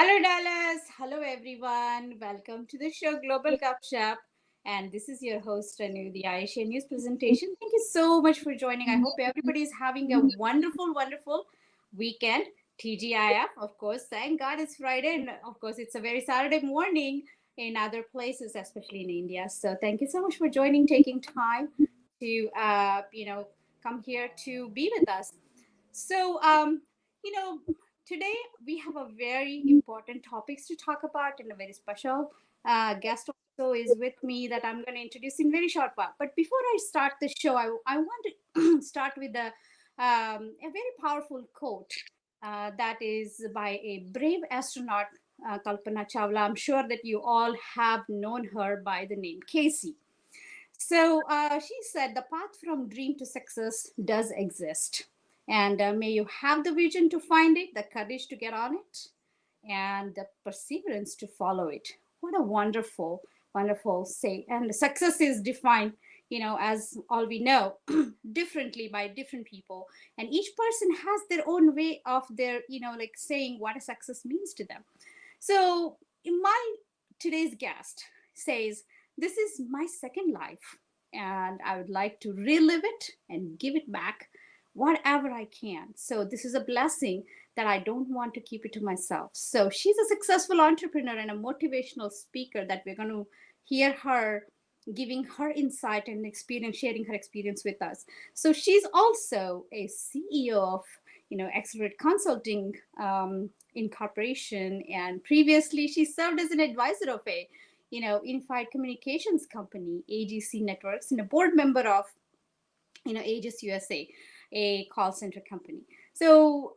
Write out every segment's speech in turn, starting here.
Hello, Dallas. Hello, everyone. Welcome to the show Global Gupshup. And this is your host, Renu, the Asia News presentation. Thank you so much for joining. I hope everybody is having a wonderful weekend. TGIF, of course. Thank God it's Friday. And of course, it's a very Saturday morning in other places, especially in India. So thank you so much for joining, taking time to, come here to be with us. So, you know, today we have a very important topics to talk about, and a very special guest also is with me that I'm going to introduce in very short while. But before I start the show, I want to start with a very powerful quote that is by a brave astronaut, Kalpana Chawla. I'm sure that you all have known her by the name Casey. So she said, the path from dream to success does exist. And may you have the vision to find it, the courage to get on it, and the perseverance to follow it. What a wonderful say. And success is defined, as all we know, differently by different people. And each person has their own way of their, like saying what a success means to them. So, in my today's guest says, this is my second life, and I would like to relive it and give it back whatever I can. So, this is a blessing that I don't want to keep it to myself. So, she's a successful entrepreneur and a motivational speaker that we're going to hear her giving her insight and experience, sharing her experience with us. So, she's also a CEO of Accelerate Consulting Incorporation, and previously she served as an advisor of a unified communications company, AGC Networks, and a board member of Aegis USA, a call center company. So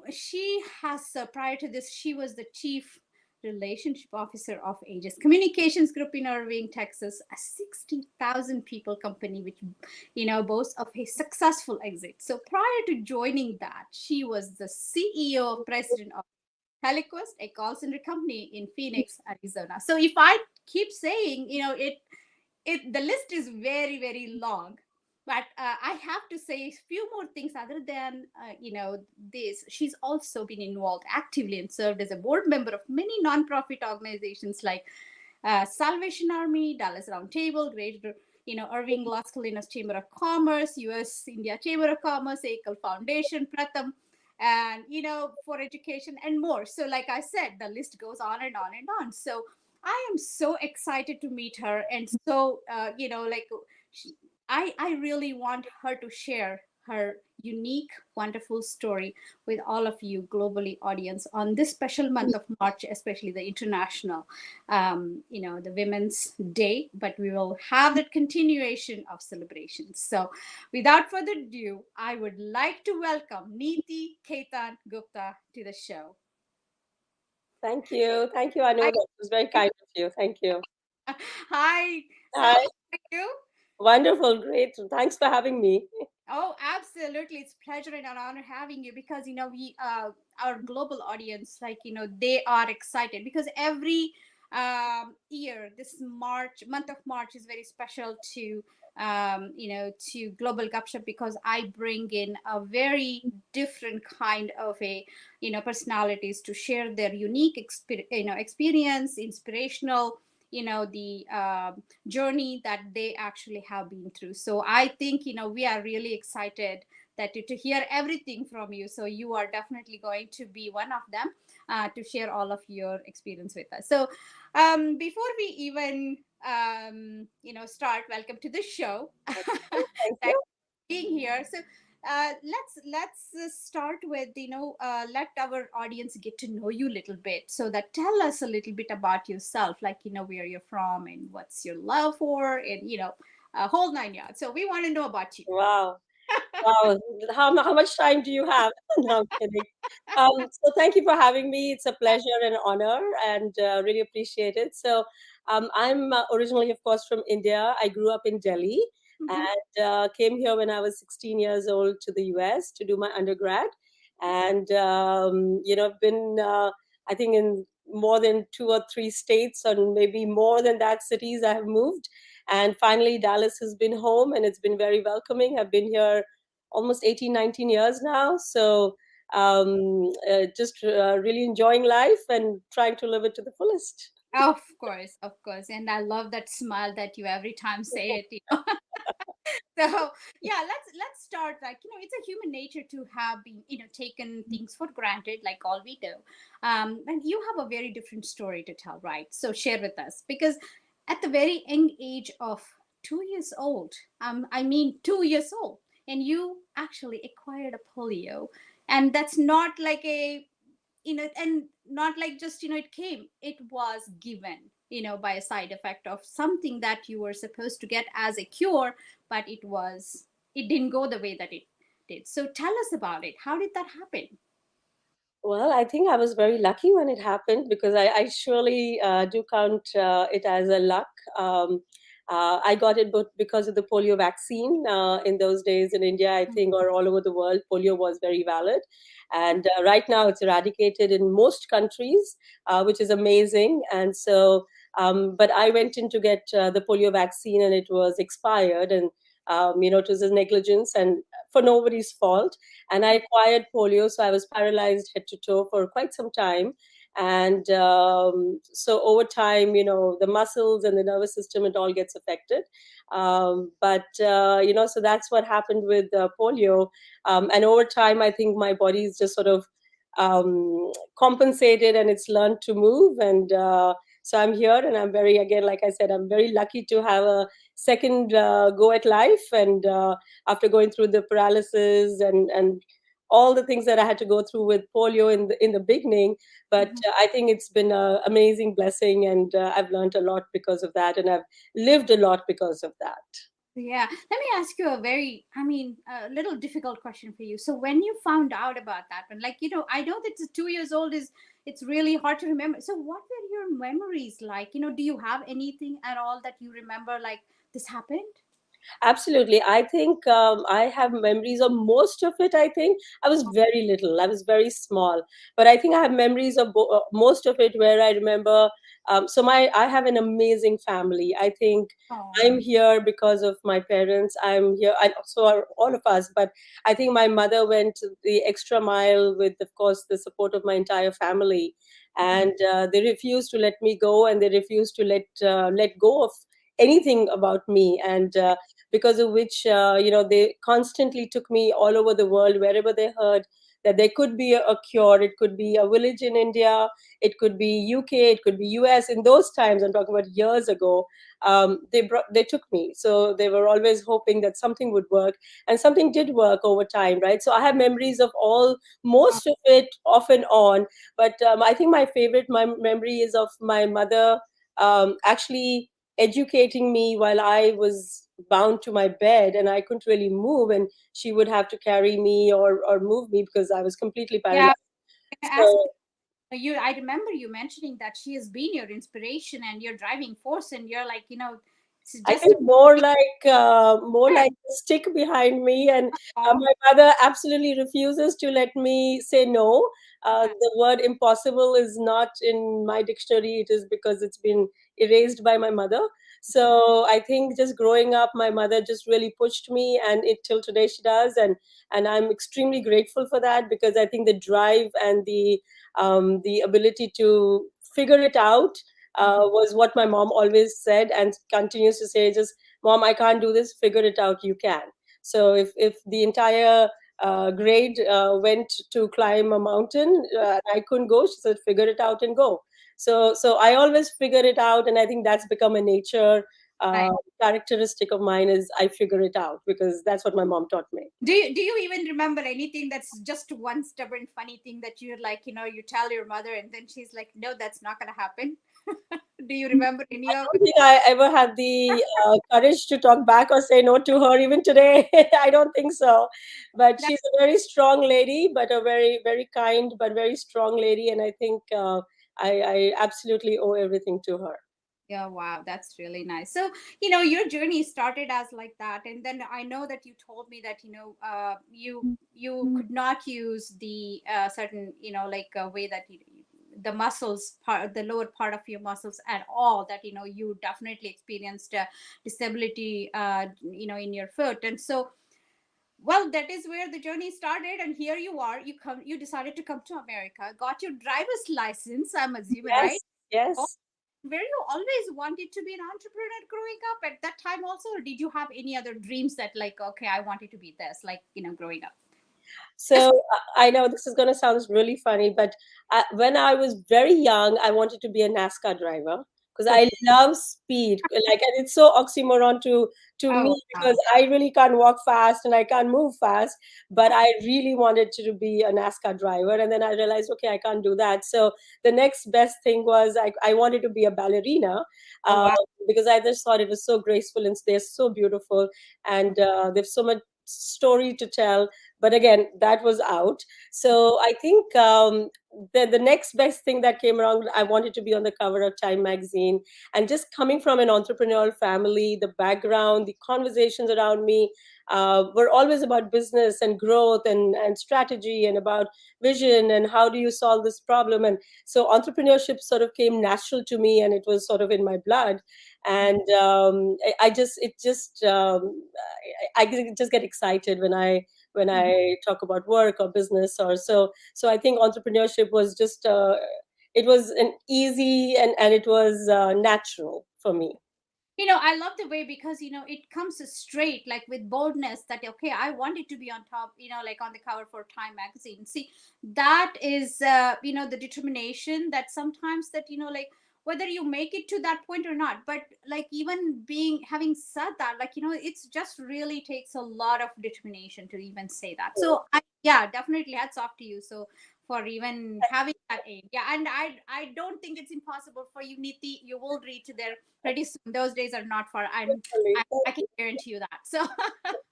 she has prior to this, she was the chief relationship officer of Aegis Communications Group in Irving, Texas, a 60,000 people company which boasts of a successful exit. So prior to joining that, she was the CEO, president of Heliquest, a call center company in Phoenix, Arizona. So if I keep saying, it the list is very long, but I have to say a few more things other than this. She's also been involved actively and served as a board member of many nonprofit organizations like Salvation Army, Dallas Roundtable, Greater Irving Las Colinas Chamber of Commerce, US India Chamber of Commerce, Ekal Foundation, Pratham, and for education and more. So like I said, the list goes on and on and on. So I am so excited to meet her, and so she, I really want her to share her unique, wonderful story with all of you globally audience on this special month of March, especially the international, the Women's Day. But we will have that continuation of celebrations. So, without further ado, I would like to welcome Neeti Ketan Gupta to the show. Thank you. Thank you, Anu. Hi. That was very kind of you. Thank you. Hi. So, how Hi. are you? Wonderful. Great. Thanks for having me. Oh, absolutely. It's pleasure and an honor having you because we our global audience, like they are excited because every year this month of March is very special to to Global Gupshup because I bring in a very different kind of a personalities to share their unique experience, inspirational the journey that they actually have been through. So I think we are really excited that to hear everything from you. So you are definitely going to be one of them to share all of your experience with us. So before we even start, welcome to the show. Thank Thanks you. for being here. So let's start with let our audience get to know you a little bit. So that tell us a little bit about yourself, like where you're from and what's your love for, and a whole nine yards. So we want to know about you. Wow. Wow. How much time do you have? No, I'm kidding. So thank you for having me. It's a pleasure and honor and really appreciate it. So I'm originally, of course, from India. I grew up in Delhi Mhm. and came here when I was 16 years old to the US to do my undergrad. And, I've been, I think, in more than 2 or 3 states, and maybe more than that, cities I have moved. And finally, Dallas has been home and it's been very welcoming. I've been here almost 18, 19 years now. So just really enjoying life and trying to live it to the fullest. Of course, of course. And I love that smile that you every time say it. So yeah, let's start. Like, it's a human nature to have been, taken things for granted, like all we do. And you have a very different story to tell, right? So share with us, because at the very young age of 2 years old, I mean 2 years old, and you actually acquired a polio, and that's not like a, and not like just, it came, it was given, by a side effect of something that you were supposed to get as a cure, but it didn't go the way that it did. So tell us about it. How did that happen? Well, I think I was very lucky when it happened because I surely do count it as a luck. I got it because of the polio vaccine. In those days in India, I think, or all over the world, polio was very valid. And right now it's eradicated in most countries, which is amazing. And so, but I went in to get the polio vaccine and it was expired. And, it was a negligence and for nobody's fault, and I acquired polio, so I was paralyzed head to toe for quite some time. And so over time, the muscles and the nervous system, it all gets affected. But so that's what happened with polio. And over time, I think my body is just sort of compensated and it's learned to move. And so I'm here and I'm very, again, like I said, I'm very lucky to have a second go at life. And after going through the paralysis and all the things that I had to go through with polio in the beginning. But Mhm. I think it's been an amazing blessing, and I've learned a lot because of that, and I've lived a lot because of that. Yeah, let me ask you a very, I mean, a little difficult question for you. So when you found out about that, and like, I know that the 2 years old is, it's really hard to remember. So what were your memories like? Do you have anything at all that you remember, like this happened? Absolutely. I think I have memories of most of it. I think I was very little, I was very small, but I think I have memories of most of it where I remember. I have an amazing family. I think Oh. I'm here because of my parents. I'm here, and so are all of us. But I think my mother went the extra mile with, of course, the support of my entire family, and they refused to let me go, and they refused to let go of anything about me. And because of which they constantly took me all over the world wherever they heard that there could be a cure. It could be a village in India, it could be UK, it could be US. In those times, I'm talking about years ago, they took me. So they were always hoping that something would work, and something did work over time, right? So I have memories of all, most of it off and on. But I think my favorite memory is of my mother actually educating me while I was bound to my bed and I couldn't really move, and she would have to carry me or move me because I was completely Yeah, paralyzed. I ask So you, I remember you mentioning that she has been your inspiration and your driving force, and you're like, it's I just think more a like a stick behind me, and oh, my mother absolutely refuses to let me say no. yeah. The word impossible is not in my dictionary. It is because it's been erased by my mother. So I think just growing up, my mother just really pushed me, and it till today she does, and I'm extremely grateful for that because I think the drive and the ability to figure it out was what my mom always said and continues to say, just mom, I can't do this, figure it out, you can. So if the entire grade went to climb a mountain, I couldn't go, she said figure it out and go. So I always figure it out, and I think that's become a nature uh, Right. characteristic of mine, is I figure it out because that's what my mom taught me. Do you even remember anything that's just one stubborn funny thing that you're like, you tell your mother and then she's like, no, that's not gonna happen? Do you remember any I of don't think I ever had the courage to talk back or say no to her, even today. I don't think so. But that? she's a very strong lady, but a very, very kind, but very strong lady. And I think I absolutely owe everything to her. Yeah, wow, that's really nice. So, your journey started as like that, and then I know that you told me that you could not use the certain like way that the muscles part, the lower part of your muscles at all. That you definitely experienced disability, in your foot, and so Well, that is where the journey started, and here you are. You decided to come to America, got your driver's license, I'm assuming, right? Yes, Oh, yes. where you always wanted to be an entrepreneur growing up at that time also, or did you have any other dreams that, like, okay, I wanted to be this, like, growing up? So I know this is going to sound really funny, but when I was very young, I wanted to be a NASCAR driver because I Okay. love speed. Like, and it's so oxymoron to Oh, me wow. because I really can't walk fast and I can't move fast. But I really wanted to be a NASCAR driver, and then I realized, okay, I can't do that. So the next best thing was I wanted to be a ballerina. Oh, Uh, wow. because I just thought it was so graceful and they're so beautiful, and they've so much story to tell, but again that was out. So I think the next best thing that came around, I wanted to be on the cover of Time magazine. And just coming from an entrepreneurial family, the background, the conversations around me were always about business and growth and strategy and about vision and how do you solve this problem. And so entrepreneurship sort of came natural to me, and it was sort of in my blood. And I just it just I just get excited when Mhm. I talk about work or business or so. So I think entrepreneurship was just it was an easy and it was natural for me. I love the way, because it comes straight, like with boldness, that okay, I wanted to be on top, like on the cover for Time magazine. See, that is the determination that sometimes, that like, whether you make it to that point or not, but like, even being having said that, like, it's just really takes a lot of determination to even say that. So yeah, definitely hats off to you. So for even having that aim, yeah. And I don't think it's impossible for you, Niti. You will reach there pretty soon. Those days are not far. Hopefully. I can guarantee you that. So,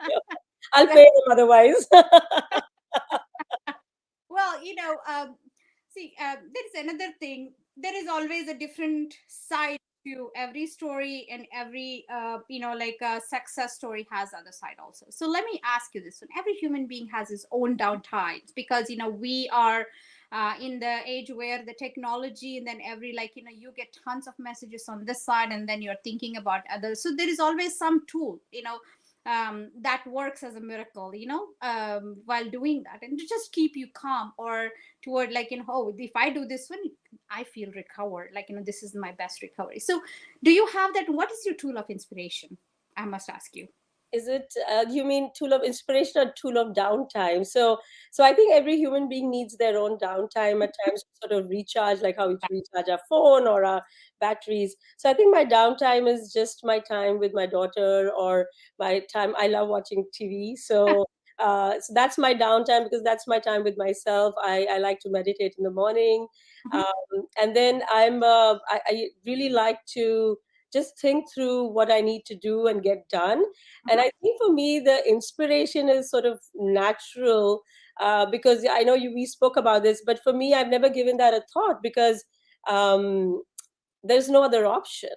Yeah. I'll pay them otherwise. well, see, there is another thing. There is always a different side to every story, and every like a success story has other side also. So let me ask you this one: every human being has his own downtimes, because we are in the age where the technology, and then every, like, you get tons of messages on this side, and then you're thinking about others. So there is always some tool, that works as a miracle, while doing that, and to just keep you calm, or toward, like, oh, if I do this one, I feel recovered, like, this is my best recovery. So do you have that? What is your tool of inspiration, I must ask you? Is it you mean tool of inspiration or tool of downtime? So I think every human being needs their own downtime at times to sort of recharge, like how we recharge our phone or our batteries. So I think my downtime is just my time with my daughter, or my time, I love watching TV. So that's my downtime because that's my time with myself. I like to meditate in the morning. Mhm. And then I really like to just think through what I need to do and get done. And Mhm. I think for me, the inspiration is sort of natural, because I know we spoke about this, but for me, I've never given that a thought because um, there's no other option.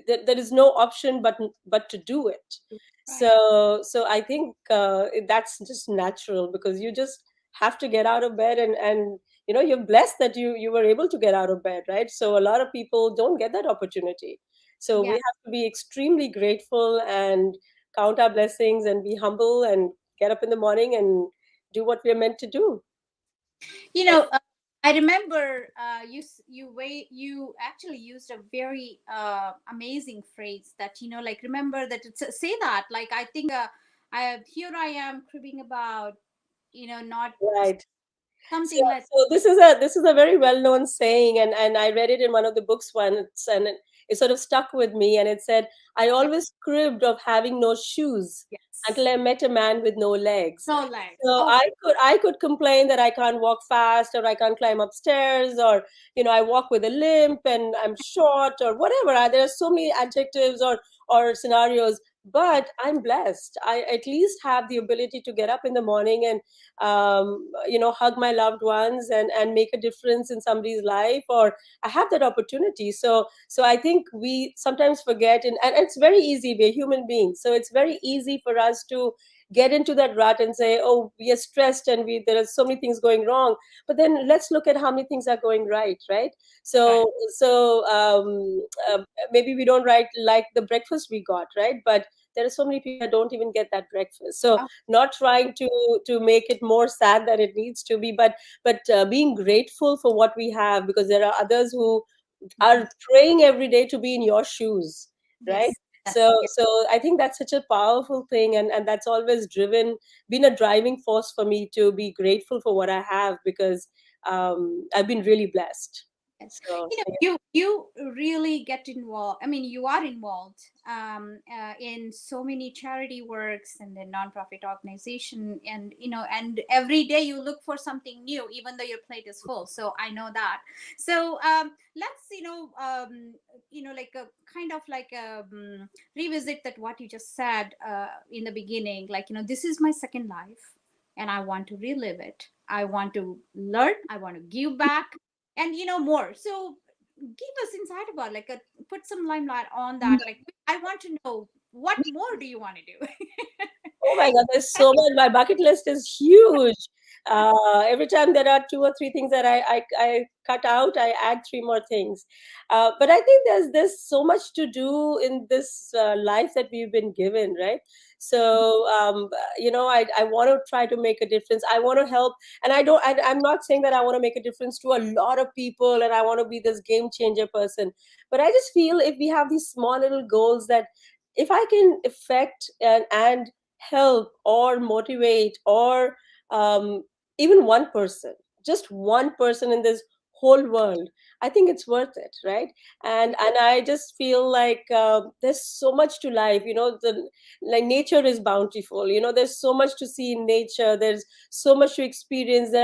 There is no option but to do it. Right. So I think that's just natural because you just have to get out of bed, and you're blessed that you were able to get out of bed, right? So a lot of people don't get that opportunity. So we Yeah. have to be extremely grateful and count our blessings and be humble and get up in the morning and do what we're meant to do. you So, know uh, I remember, you actually used a very amazing phrase, that like, remember that it's, say that, like, I think, here I am cribbing about, not right. So, something like. so this is a very well known saying, and I read it in one of the books once, and it sort of stuck with me. And it said, "I Yeah. always cribbed of having no shoes until Yes. I met a man with no legs." No legs. So Oh. I could complain that I can't walk fast or I can't climb upstairs, or I walk with a limp and I'm short or whatever. There are so many adjectives or scenarios. But I'm blessed. I at least have the ability to get up in the morning and hug my loved ones and make a difference in somebody's life, or I have that opportunity. So I think we sometimes forget, and it's very easy, we're human beings, so it's very easy for us to get into that rut and say, oh, we are stressed and we there are so many things going wrong. But then let's look at how many things are going right, right? Right. So maybe we don't like the breakfast we got, right? But there are so many people that don't even get that breakfast. So Oh, not trying to make it more sad than it needs to be, but being grateful for what we have, because there are others who mhm. are praying every day to be in your shoes, right? Yes. So I think that's such a powerful thing, and that's always been a driving force for me to be grateful for what I have, because I've been really blessed. Yes. So You really get involved. I mean, you are involved in so many charity works and the nonprofit organization, and and every day you look for something new, even though your plate is full. So I know that. So let's like a kind of like a revisit that what you just said in the beginning. Like this is my second life, and I want to relive it. I want to learn. I want to give back and more. So give us insight about like put some limelight on that. Like I want to know what more do you want to do. oh my God, there's so much. My bucket list is huge. Every time there are two or three things that I cut out, I add three more things. But I think there's so much to do in this life that we've been given, right? So I want to try to make a difference. I want to help, and I'm not saying that I want to make a difference to a lot of people, and I want to be this game changer person. But I just feel if we have these small little goals, that if I can affect and help or motivate or um, even one person, just one person in this whole world, I think it's worth it, right? And I just feel like there's so much to life, the like nature is bountiful, there's so much to see in nature, there's so much to experience.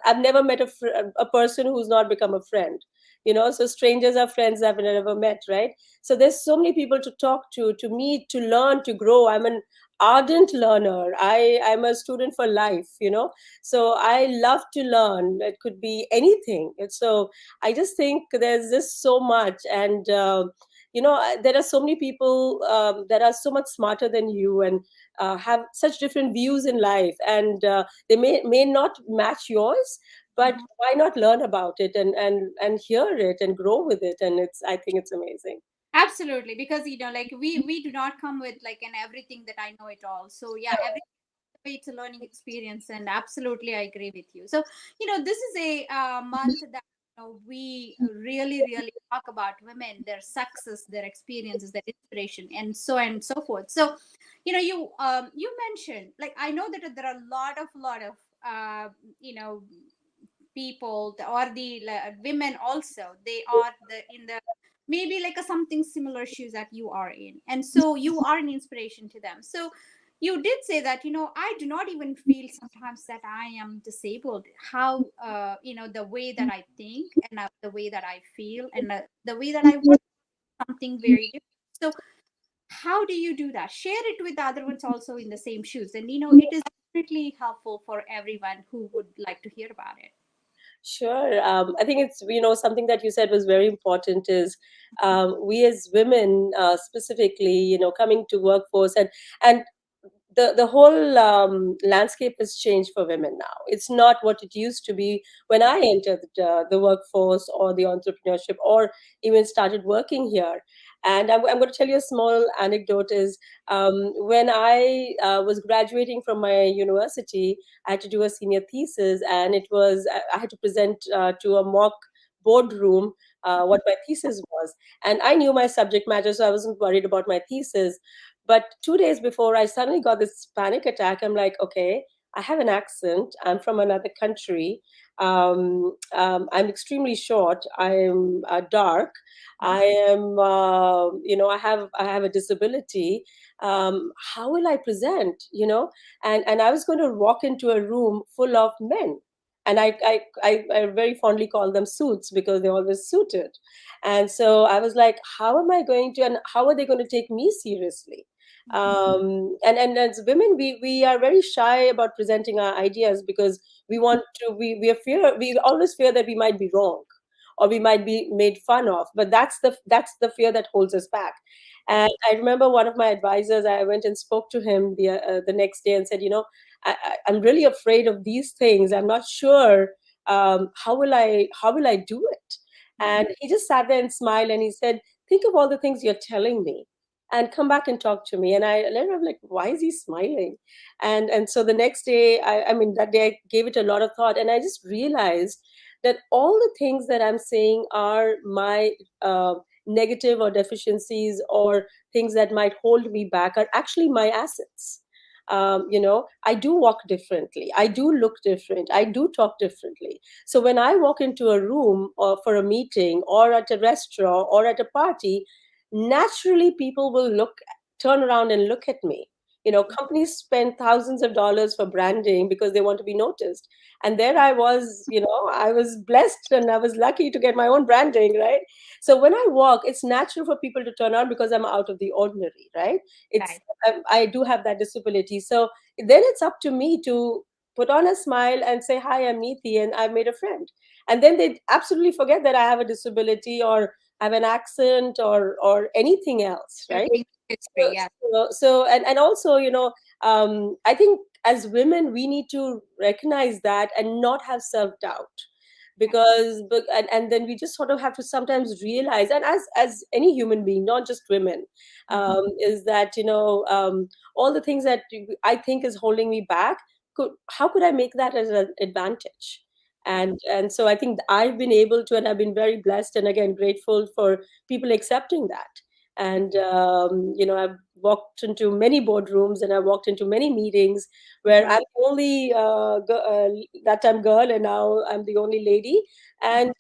I've never met a person who's not become a friend, so strangers are friends I've never met, right? So there's so many people to talk to meet, to learn, to grow. I'm an ardent learner. I'm a student for life, so I love to learn. It could be anything. And so I just think there's just so much. And there are so many people that are so much smarter than you, and have such different views in life, and they may not match yours, but Mhm. why not learn about it and hear it and grow with it? And I think it's amazing. Absolutely, because like we do not come with like an everything that I know it all. So yeah, every it's a learning experience, and absolutely I agree with you. So this is a month that we really talk about women, their success, their experiences, their inspiration, and so on and so forth. So you mentioned, like, I know that there are a lot of you know people, or the women also, they are in the maybe like a something similar shoes that you are in, and so you are an inspiration to them. So you did say that I do not even feel sometimes that I am disabled. How the way that I think, and the way that I feel, and the way that I want something very different. So how do you do that? Share it with the other ones also in the same shoes, and it is definitely helpful for everyone who would like to hear about it. Sure. I think it's, something that you said was very important is we as women, specifically, coming to workforce, and the whole landscape has changed for women now. It's not what it used to be when I entered the workforce or the entrepreneurship or even started working here. And I'm going to tell you a small anecdote is when I was graduating from my university, I had to do a senior thesis, and I had to present to a mock boardroom what my thesis was. And I knew my subject matter, so I wasn't worried about my thesis. But 2 days before, I suddenly got this panic attack. I'm like, okay, I have an accent. I'm from another country. I'm extremely short. I'm dark. I am, I have a disability. How will I present? And I was going to walk into a room full of men. And I very fondly call them suits because they're always suited. And so I was like, how am I going to, and how are they going to take me seriously? And as women, we are very shy about presenting our ideas because we always fear that we might be wrong or we might be made fun of, but that's the fear that holds us back. And I remember one of my advisors, I went and spoke to him the next day and said, I'm really afraid of these things. I'm not sure how will I do it. And he just sat there and smiled and he said, think of all the things you're telling me, and come back and talk to me. And I later I'm like, why is he smiling? And so the next day, I mean, that day I gave it a lot of thought, and I just realized that all the things that I'm saying are my negative or deficiencies or things that might hold me back are actually my assets. I do walk differently, I do look different, I do talk differently. So when I walk into a room or for a meeting or at a restaurant or at a party, naturally people will turn around and look at me. Companies spend thousands of dollars for branding because they want to be noticed. And there I was, I was blessed and I was lucky to get my own branding, right? So when I walk, it's natural for people to turn on because I'm out of the ordinary, right? It's Right. I do have that disability. So then it's up to me to put on a smile and say, hi, I'm Neeti and I've made a friend. And then they absolutely forget that I have a disability or have an accent or anything else, Your right? English history, So, yeah. and also, I think as women, we need to recognize that and not have self doubt, and then we just sort of have to sometimes realize, and as any human being, not just women, Mhm. is that all the things that I think is holding me back, how could I make that as an advantage? And so I think I've been able to, and I've been very blessed and again grateful for people accepting that. And I've walked into many boardrooms and I walked into many meetings where Right. I'm the only that time girl, and now I'm the only lady. And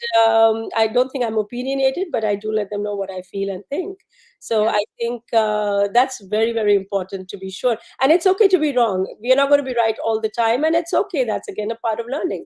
I don't think I'm opinionated, but I do let them know what I feel and think. So Yeah. I think that's very, very important to be sure. And it's okay to be wrong. We are not going to be right all the time, and it's okay. That's again a part of learning.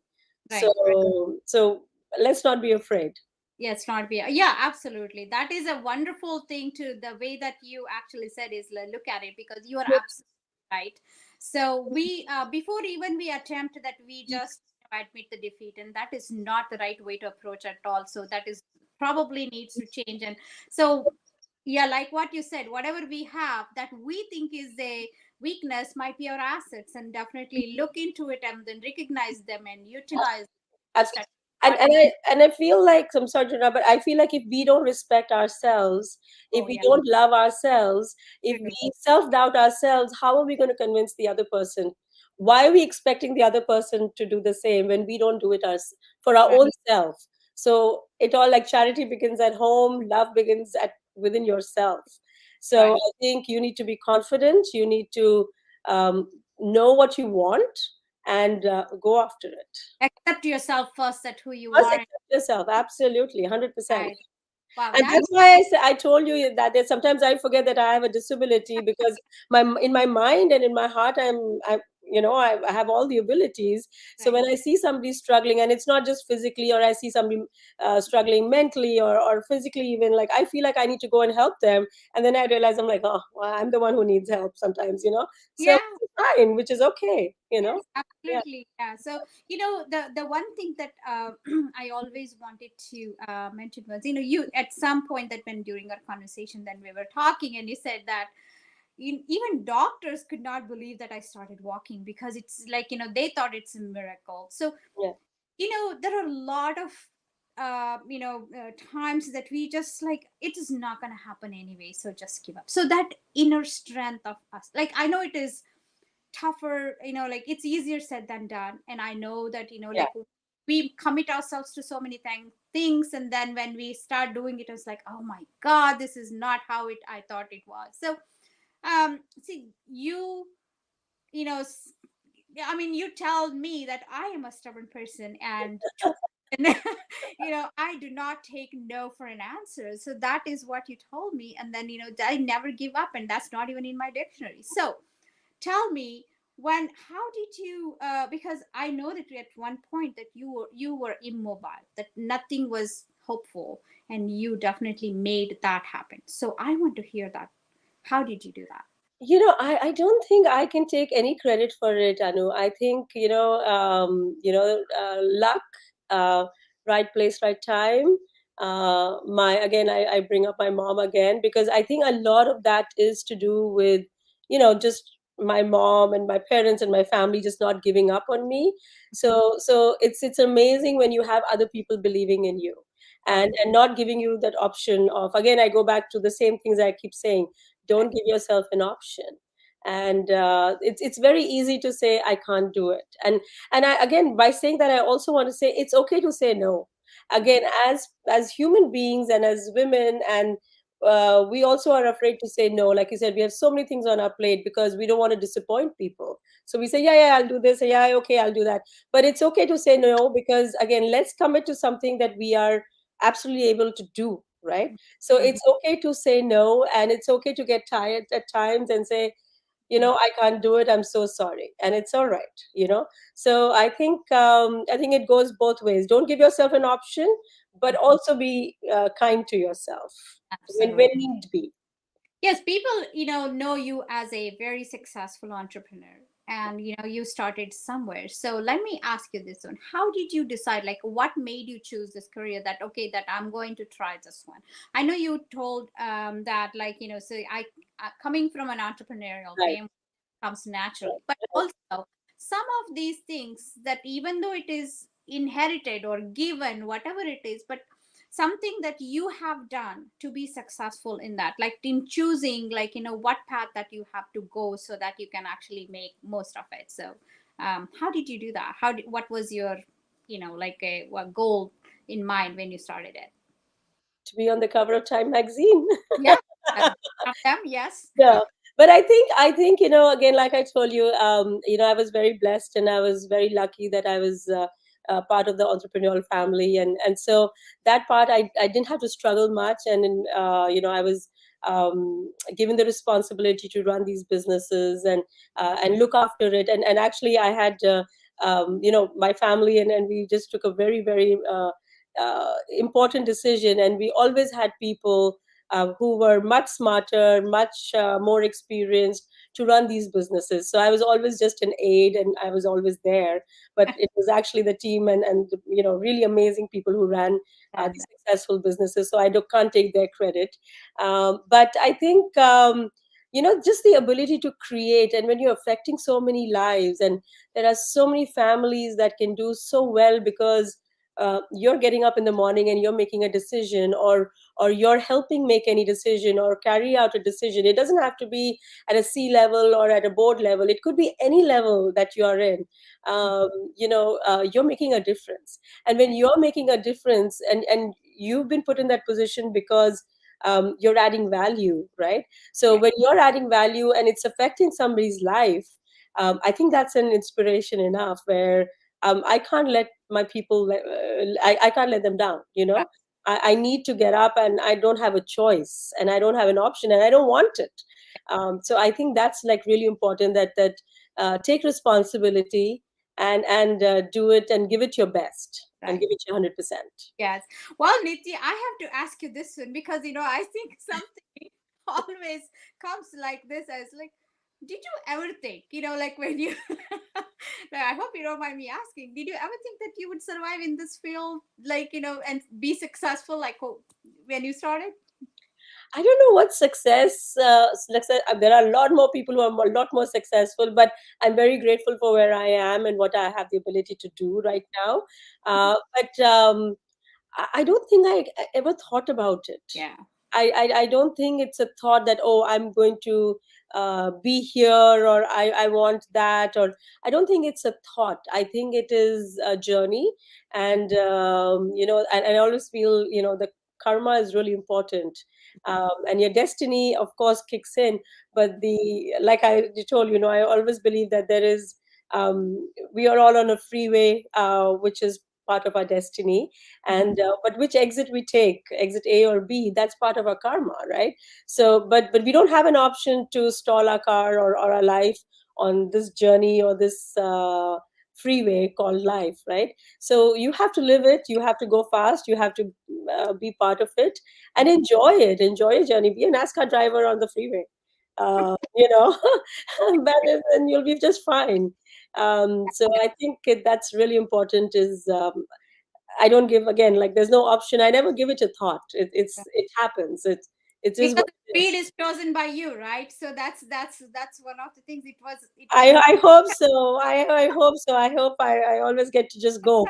Right. Right. So let's not be afraid. Yes, not be. Yeah, absolutely. That is a wonderful thing to the way that you actually said is look at it, because you are absolutely right. So we before even we attempt that, we just admit the defeat, and that is not the right way to approach at all. So that is probably needs to change. And so yeah, like what you said, whatever we have that we think is a weakness might be our assets, and definitely look into it and then recognize them and utilize Absolutely. that. And What and we I and I feel like, I'm sorry to interrupt, but I feel like if we don't respect ourselves, if oh we yeah, don't love ourselves, if true. we self-doubt ourselves, how are we going to convince the other person? Why are we expecting the other person to do the same when we don't do it for our Right, own self? So it all, like, charity begins at home, love begins at within yourself. So right. I think you need to be confident. You need to know what you want and go after it. Accept yourself first, that who you First, are. accept yourself. Absolutely, 100%. Right. Wow, And that's that's why I told you that sometimes I forget that I have a disability because in my mind and in my heart, I have all the abilities. So right. when I see somebody struggling, and it's not just physically, or I see somebody struggling mentally or physically, even, like, I feel like I need to go and help them. And then I realize I'm like, oh, well, I'm the one who needs help sometimes. So Yeah. it's fine, which is okay. Yes, Yeah. absolutely. Yeah. So the one thing that I always wanted to mention was, you at some point that when during our conversation, then we were talking, and you said that even doctors could not believe that I started walking, because it's like, they thought it's a miracle. So Yeah. there are a lot of times that we just like, it is not going to happen anyway, so just give up. So that inner strength of us, like, I know it is tougher, like it's easier said than done, and I know that, Yeah. like, we commit ourselves to so many things, and then when we start doing it, it's like, oh my god, this is not how it I thought it was. So see, you know s- I mean, you tell me that I am a stubborn person, and and I do not take no for an answer. So that is what you told me, and then I never give up, and that's not even in my dictionary. So tell me, how did you because I know that at one point that you were immobile, that nothing was hopeful, and you definitely made that happen. So I want to hear that. How did you do that? I don't think I can take any credit for it, Anu. I think, luck, right place, right time. Again, I bring up my mom again because I think a lot of that is to do with, just my mom and my parents and my family just not giving up on me. Mhm. So it's amazing when you have other people believing in you Right. and not giving you that option of, again, I go back to the same things I keep saying. don't give yourself an option. And it's very easy to say I can't do it. And I, again, by saying that, I also want to say it's okay to say no. Again, as human beings and as women, and we also are afraid to say no. Like you said, we have so many things on our plate because we don't want to disappoint people. So we say, yeah, yeah, I'll do this. Yeah, okay, I'll do that. But it's okay to say no, because again, let's commit to something that we are absolutely able to do, right? So Mhm. it's okay to say no, and it's okay to get tired at times and say, I can't do it, I'm so sorry, and it's all right. So I think it goes both ways. Don't give yourself an option, but also be kind to yourself when Absolutely. need be. Yes, people, know you as a very successful entrepreneur, and you started somewhere. So let me ask you this one. How did you decide, like, what made you choose this career, that okay, that I'm going to try this one? I know you told that, like, so I coming from an entrepreneurial Right. family comes naturally, but also some of these things that even though it is inherited or given, whatever it is, but something that you have done to be successful in that, like in choosing, like, what path that you have to go so that you can actually make most of it. So how did you do that? What was your, like a what goal in mind when you started it? To be on the cover of Time magazine. Yeah, that's one of them. Yes. Yeah, but I think again, like I told you, I was very blessed, and I was very lucky that I was part of the entrepreneurial family, and so that part I didn't have to struggle much. And I was given the responsibility to run these businesses and look after it. And actually, I had my family, and we just took a very, very important decision, and we always had people who were much smarter, much more experienced to run these businesses. So I was always just an aide, and I was always there. But it was actually the team and really amazing people who ran That's these successful businesses. So can't take their credit. But I think. Just the ability to create, and when you're affecting so many lives, and there are so many families that can do so well because you're getting up in the morning and you're making a decision, or you're helping make any decision or carry out a decision. It doesn't have to be at a C level or at a board level. It could be any level that you are in. You're making a difference. And when you're making a difference, and you've been put in that position because you're adding value, right? So right. when you're adding value and it's affecting somebody's life, I think that's an inspiration enough, where I can't let my people, I can't let them down, I need to get up, and I don't have a choice, and I don't have an option, and I don't want it. So I think that's like really important, that take responsibility, and do it, and give it your best, and Right. give it your 100%. Yes. Well, Niti, I have to ask you this one, because I think something always comes like this, as like, did you ever think, like when you like, I hope you don't mind me asking, did you ever think that you would survive in this field, like, and be successful, like, when you started? I don't know what success. There are a lot more people who are a lot more successful, but I'm very grateful for where I am and what I have the ability to do right now. But I don't think I ever thought about it. Yeah. I don't think it's a thought that, oh, I'm going to be here, or I want that, or I don't think it's a thought. I think it is a journey. And and I always feel, the karma is really important. And your destiny, of course, kicks in. But like I told you, I always believe that there is, we are all on a freeway, which is part of our destiny. And but which exit we take, exit A or B, that's part of our karma, right? So but we don't have an option to stall our car, or our life on this journey, or this freeway called life, right? So you have to live it, you have to go fast, you have to be part of it, and enjoy your journey. Be a NASCAR driver on the freeway, you know but then you'll be just fine. So I think that's really important, is I don't give, again, like, there's no option. I never give it a thought. It happens. It is Because what the it speed is. is chosen by you, right? So that's one of the things. It was I hope so. I hope so. I hope I always get to just go.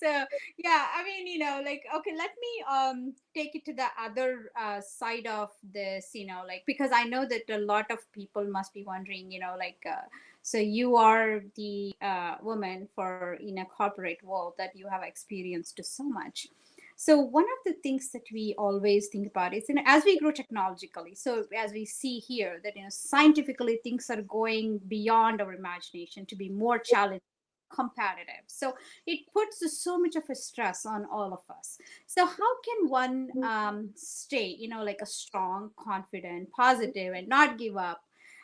So yeah, I mean, like, okay, let me take it to the other side of this, like, because I know that a lot of people must be wondering, like, so you are the woman for in a corporate world that you have experienced so much. So one of the things that we always think about is, as we grow technologically, so as we see here that, scientifically things are going beyond our imagination to be more challenging, competitive. So it puts so much of a stress on all of us. So how can one stay, like a strong, confident, positive, and not give up?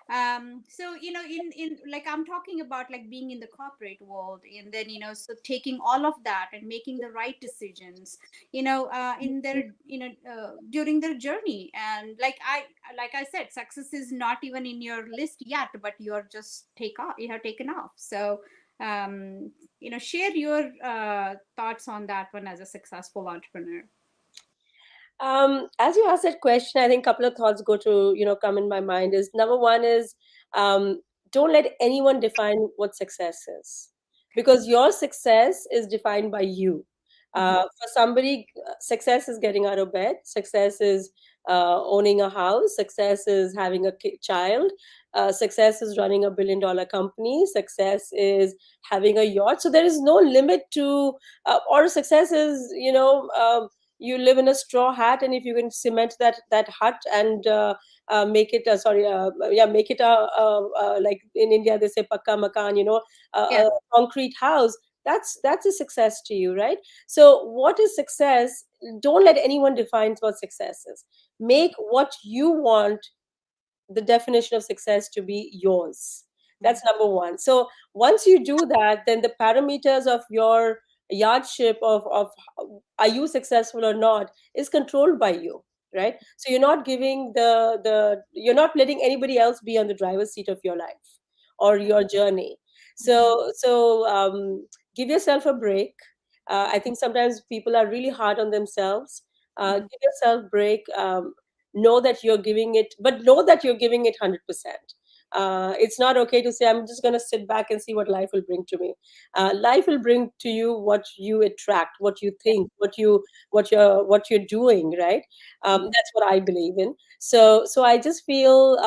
So in like, I'm talking about like being in the corporate world, and then so taking all of that and making the right decisions, in their during their journey. And like I said, success is not even in your list yet, but you're just take off you have taken off. So share your thoughts on that one as a successful entrepreneur. As you asked that question, I think a couple of thoughts go to, come in my mind is number one is um, don't let anyone define what success is Okay. because your success is defined by you. Mhm. For somebody, success is getting out of bed, success is owning a house, success is having a child, success is running $1 billion company, success is having a yacht. So there is no limit to, or success is, you live in a straw hat, and if you can cement that hut and make it sorry yeah make it like in India they say pakka makan, Yeah. a concrete house, that's a success to you, right? So what is success? Don't let anyone define what success is. Make what you want the definition of success to be yours. That's number one. So once you do that, then the parameters of your yardship of are you successful or not is controlled by you, right? So you're not giving you're not letting anybody else be on the driver's seat of your life or your journey. Mhm. So give yourself a break. I think sometimes people are really hard on themselves. Mhm. Give yourself break. Know that you're giving it, but know that you're giving it 100%. It's not okay to say I'm just going to sit back and see what life will bring to me. Life will bring to you what you attract, what you Yeah. think, what you're doing, right? Mhm. That's what I believe in. So I just feel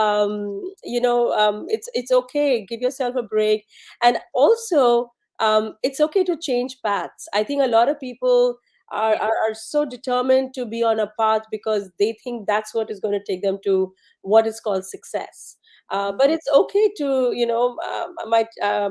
it's okay, give yourself a break. And also it's okay to change paths. I think a lot of people are, Yeah. are, are so determined to be on a path because they think that's what is going to take them to what is called success. Mhm. But it's okay to,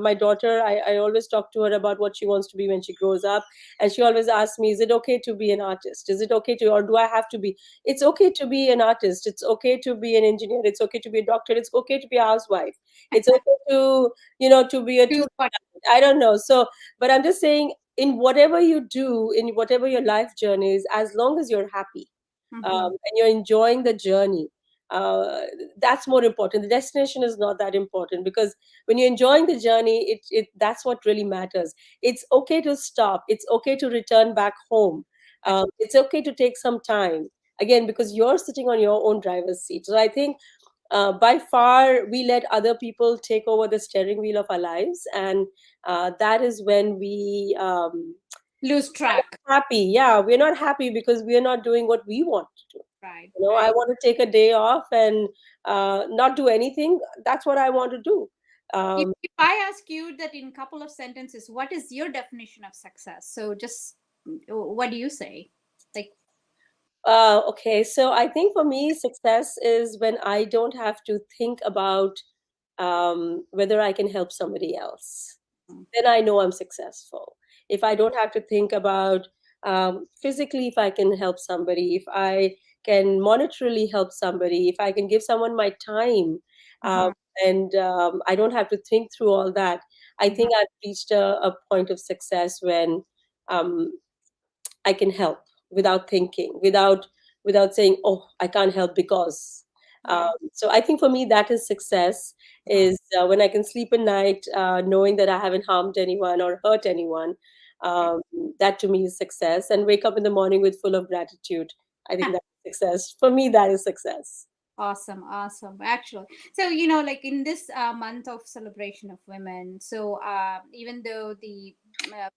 my daughter, I always talk to her about what she wants to be when she grows up. And she always asks me, is it okay to be an artist? Is it okay to, or do I have to be? It's okay to be an artist. It's okay to be an engineer. It's okay to be a doctor. It's okay to be a housewife. It's okay to, to be a Choose tour. what. I don't know. So, but I'm just saying, in whatever you do, in whatever your life journey is, as long as you're happy Mhm. and you're enjoying the journey, uh, that's more important. The destination is not that important because when you're enjoying the journey, that's what really matters. It's okay to stop. It's okay to return back home. It's okay to take some time again because you're sitting on your own driver's seat. So I think by far we let other people take over the steering wheel of our lives, and that is when we Lose are track. not happy. Yeah, we're not happy because we're not doing what we want to do. Right. I Right. want to take a day off and not do anything. That's what I want to do. if, um, if I ask you that in a couple of sentences, what is your definition of success? So just what do you say? Like. okay, so I think for me success is when I don't have to think about whether I can help somebody else. Then I know I'm successful. If I don't have to think about physically, if I can help somebody, if I can monetarily help somebody, if I can give someone my time, um, Uh-huh. and I don't have to think through all that, I Uh-huh. think I've reached a point of success when um, I can help without thinking, without saying, "Oh, I can't help because." Yeah. So I think for me that is success. Uh-huh. Is when I can sleep at night knowing that I haven't harmed anyone or hurt anyone. Okay. Um, that to me is success, and wake up in the morning with full of gratitude. I think that's success. For me, that is success. Awesome, awesome. Actually, so like in this month of celebration of women, so even though the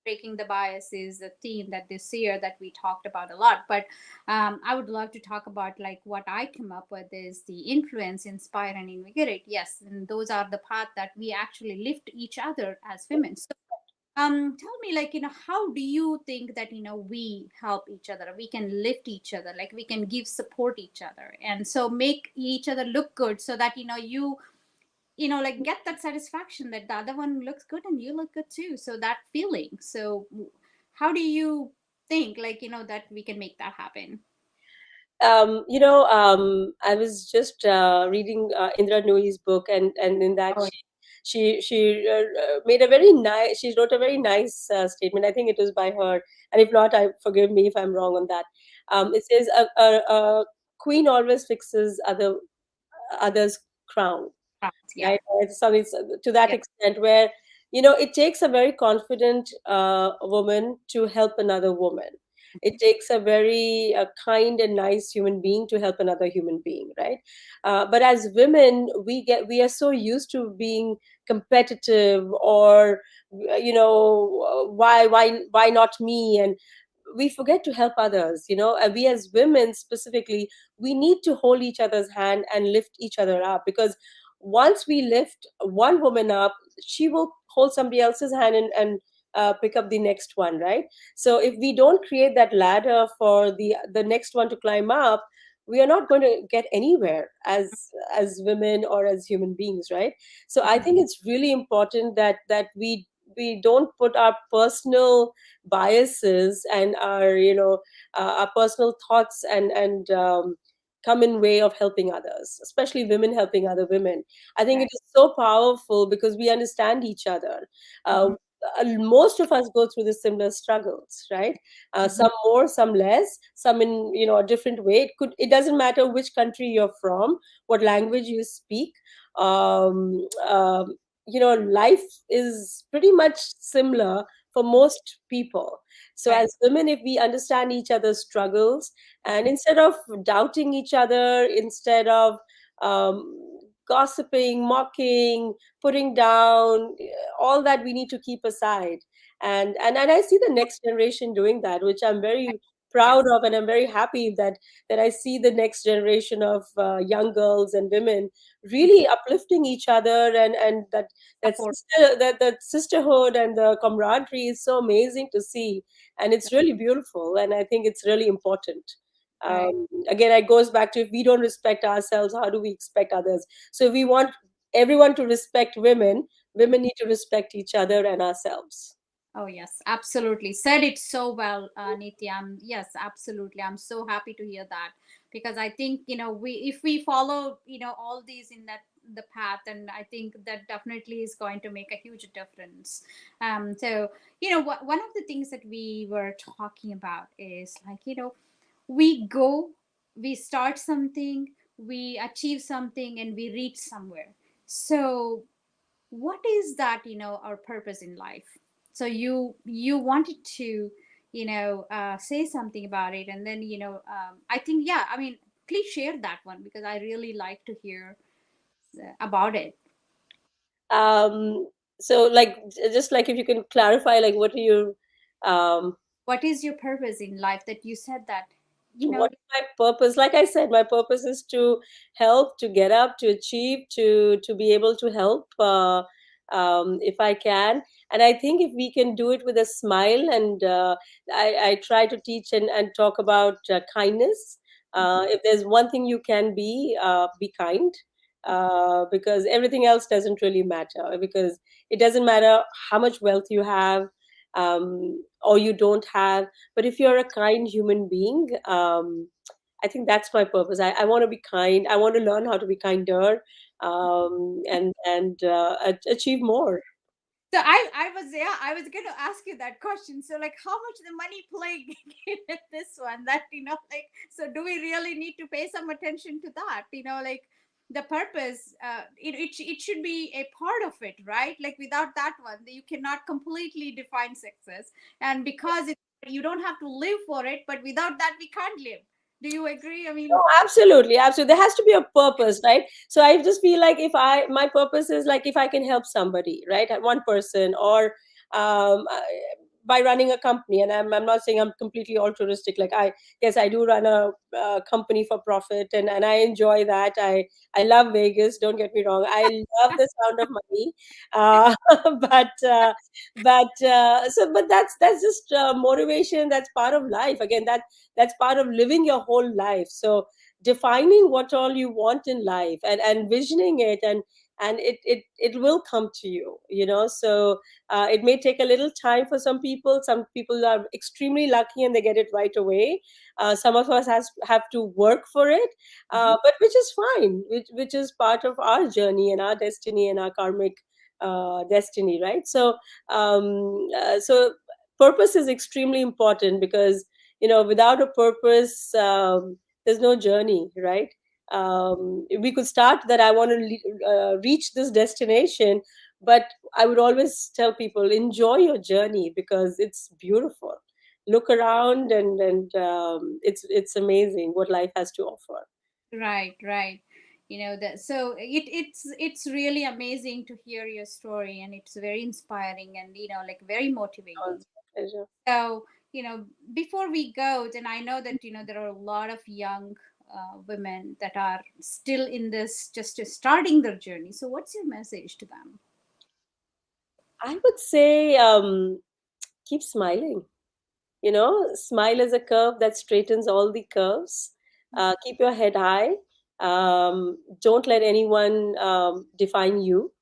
breaking the bias is a theme that this year that we talked about a lot, but I would love to talk about like what I come up with is the influence, inspire, and invigorate. Yes, and those are the path that we actually lift each other as women. So tell me, like, how do you think that we help each other, we can lift each other, like we can give support each other, and so make each other look good, so that like get that satisfaction that the other one looks good and you look good too, so that feeling. So how do you think, like, that we can make that happen? I was just reading Indra Nooyi's book, and in that Oh, she made a very nice. She wrote a very nice statement. I think it was by her, and if not, I forgive me if I'm wrong on that. It says a queen always fixes others' crown, right. Yeah. right? It's something to that Yeah. extent where it takes a very confident woman to help another woman. It takes a very kind and nice human being to help another human being, right? But as women, we are so used to being competitive, or why not me, and we forget to help others. And we as women specifically, we need to hold each other's hand and lift each other up, because once we lift one woman up, she will hold somebody else's hand and pick up the next one, right? So if we don't create that ladder for the next one to climb up, we are not going to get anywhere as women or as human beings, right? So I think it's really important that we don't put our personal biases and our personal thoughts and come in way of helping others, especially women helping other women. I think it Right. is so powerful because we understand each other. uh, Hmm. Most of us go through the similar struggles, right? Hmm. Some more, some less, some in a different way. It doesn't matter which country you're from, what language you speak. um, um, Life is pretty much similar for most people. So Right. as women, if we understand each other's struggles, and instead of doubting each other, instead of gossiping, mocking, putting down, all that we need to keep aside. And I see the next generation doing that, which I'm very proud Yes. of, and I'm very happy that I see the next generation of young girls and women really uplifting each other, and Support. that sisterhood and the camaraderie is so amazing to see, and it's really beautiful, and I think it's really important. Right. Again, it goes back to, if we don't respect ourselves, how do we expect others? So if we want everyone to respect women, women need to respect each other and ourselves. Oh, yes, absolutely. Said it so well, Nitya. Yes, absolutely. I'm so happy to hear that, because I think, we if we follow, all these in that the path, and I think that definitely is going to make a huge difference. So, one of the things that we were talking about is like, we go, we start something, we achieve something, and we reach somewhere. So what is that, our purpose in life? So you wanted to say something about it, and then I think, yeah, I mean, please share that one, because I really like to hear about it. um, so like, just like, if you can clarify, like, what are you um, What is your purpose in life, that you said that you know what is my purpose? Like I said, my purpose is to help, to get up, to achieve, to be able to help, if I can. And I think if we can do it with a smile, and I try to teach and talk about kindness. If there's one thing you can be kind, because everything else doesn't really matter, because it doesn't matter how much wealth you have, or you don't have, but if you're a kind human being, I think that's my purpose. I want to be kind. I want to learn how to be kinder, and achieve more. So I was going to ask you that question. So like, how much the money play in this one? That like, so do we really need to pay some attention to that? Like the purpose, it should be a part of it, right? Like without that one, you cannot completely define success. And because you don't have to live for it, but without that we can't live. Do you agree? I No, mean, absolutely, absolutely. There has to be a purpose, right? So I just feel like if my purpose is like if I can help somebody, right, one person, or um, I- by running a company, and I'm not saying I'm completely altruistic. Like yes, I do run a company for profit, and I enjoy that. I love Vegas. Don't get me wrong. I love the sound of money, uh, but but that's just motivation. That's part of life. Again, that's part of living your whole life. So defining what all you want in life, and visioning it, and it will come to you, so it may take a little time for some people. Some people are extremely lucky and they get it right away. Some of us have to work for it, mhm, but which is fine, which is part of our journey and our destiny and our karmic destiny, right? So purpose is extremely important, because without a purpose, there's no journey, right? We could start that I want to reach this destination, but I would always tell people, enjoy your journey, because it's beautiful. Look around, and it's amazing what life has to offer. right, right. That, so it's really amazing to hear your story, and it's very inspiring, and like very motivating. It's my pleasure. So, before we go, then I know that there are a lot of young women that are still in this, just starting their journey. So what's your message to them? I would say, keep smiling. Smile is a curve that straightens all the curves. Keep your head high. Don't let anyone define you.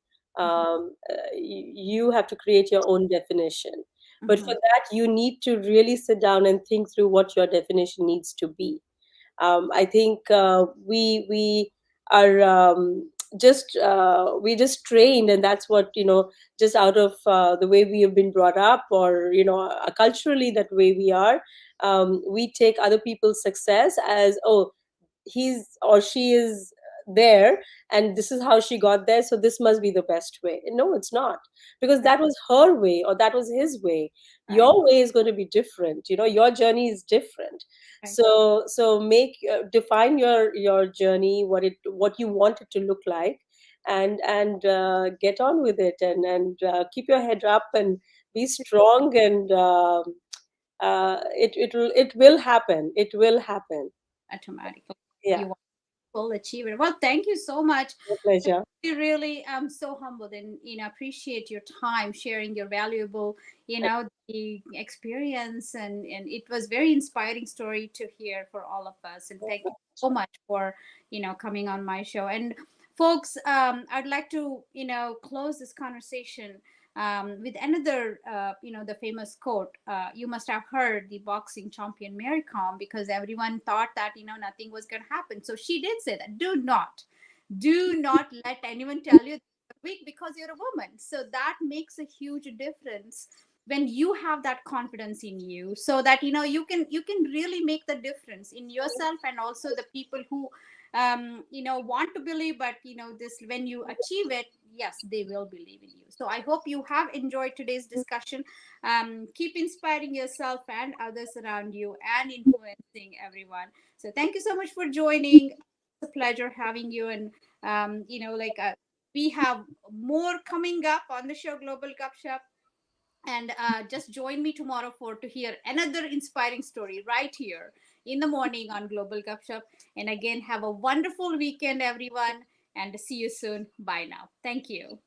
You have to create your own definition. But Mm-hmm. for that, you need to really sit down and think through what your definition needs to be. I think we are just trained, and that's what, just out of the way we have been brought up, or culturally, that way we are. We take other people's success as, oh, he's or she is there, and this is how she got there, so this must be the best way. No, it's not, because Right, that was her way or that was his way. right, Your way is going to be different. Your journey is different. right. So make define your journey, what you want it to look like, and get on with it, and keep your head up and be strong, and it will happen. It will happen. Automatically, Yeah. you will achieve it. Well, thank you so much. My pleasure. I really am so humbled, and appreciate your time sharing your valuable the experience, and it was very inspiring story to hear for all of us, and thank you so much for coming on my show. And folks, I'd like to close this conversation with another the famous quote. You must have heard the boxing champion Mary Kom, because everyone thought that nothing was going to happen, so she did say that, do not let anyone tell you you're weak because you're a woman. So that makes a huge difference when you have that confidence in you, so that you can really make the difference in yourself, and also the people who want to believe. But this, when you achieve it, yes, they will believe in you. So I hope you have enjoyed today's discussion. Keep inspiring yourself and others around you, and influencing everyone. So thank you so much for joining. It's a pleasure having you. And we have more coming up on the show Global Cup Shop. And just join me tomorrow for to hear another inspiring story right here in the morning on Global Cup Shop. And again, have a wonderful weekend, everyone, and see you soon. Bye now. Thank you.